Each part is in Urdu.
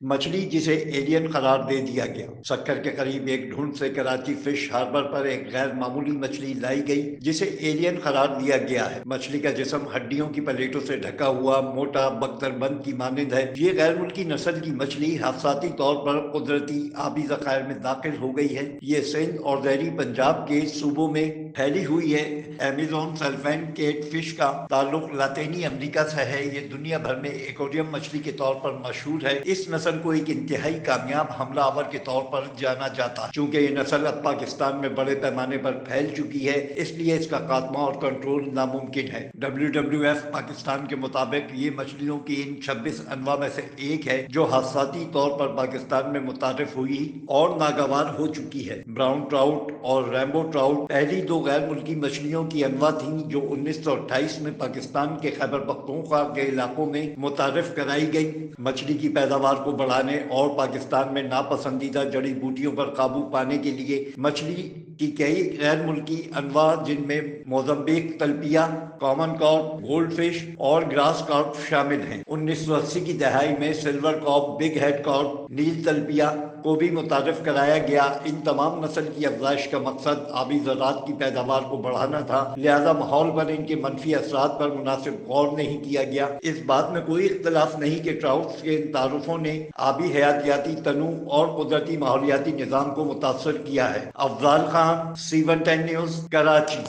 مچھلی جسے ایلین قرار دے دیا گیا۔ سکر کے قریب ایک ڈھونڈ سے کراچی فش ہاربر پر ایک غیر معمولی مچھلی لائی گئی جسے ایلین قرار دیا گیا ہے۔ مچھلی کا جسم ہڈیوں کی پلیٹوں سے ڈھکا ہوا موٹا بختر بند کی مانند ہے۔ یہ غیر ملکی نسل کی مچھلی حادثاتی طور پر قدرتی آبی ذخائر میں داخل ہو گئی ہے۔ یہ سندھ اور ظہری پنجاب کے صوبوں میں پھیلی ہوئی ہے۔ ایمیزون سلفین کیٹ فش کا تعلق لاطینی امریکہ سے ہے۔ یہ دنیا بھر میں ایکویریم مچھلی کے طور پر مشہور ہے۔ اس نسل کو ایک انتہائی کامیاب حملہ آور کے طور پر جانا جاتا ہے۔ چونکہ یہ نسل اب پاکستان میں بڑے پیمانے پر پھیل چکی ہے، اس لیے اس کا خاتمہ اور کنٹرول ناممکن ہے۔ WWF پاکستان کے مطابق یہ مچھلیوں کی ان 26 انواع میں سے ایک ہے جو حادثاتی طور پر پاکستان میں متعارف ہوئی اور ناگوار ہو چکی ہے۔ براؤن ٹراؤٹ اور ریمبو ٹراؤٹ پہلی دو غیر ملکی مچھلیوں کی انواع تھیں جو 1928 میں پاکستان کے خیبر پختونخوا کے علاقوں میں متعارف کرائی گئی۔ مچھلی کی پیداوار کو بڑھانے اور پاکستان میں ناپسندیدہ جڑی بوٹیوں پر قابو پانے کے لیے مچھلی کی کئی غیر ملکی انواع جن میں Mozambique tilapia, common carp, goldfish اور گراس کارپ شامل ہیں۔ 1980 کی دہائی میں silver carp, big head carp, Nile tilapia کو بھی متعارف کرایا گیا۔ ان تمام نسل کی افزائش کا مقصد آبی زراعت کی پیداوار کو بڑھانا تھا، لہذا ماحول پر ان کے منفی اثرات پر مناسب غور نہیں کیا گیا۔ اس بات میں کوئی اختلاف نہیں کہ ٹراؤٹس کے ان تعارفوں نے آبی حیاتیاتی تنوع اور قدرتی ماحولیاتی نظام کو متاثر کیا ہے۔ Afzal Khan, C110 news, Karachi.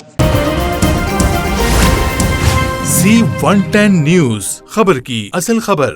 C110 news, خبر کی اصل خبر۔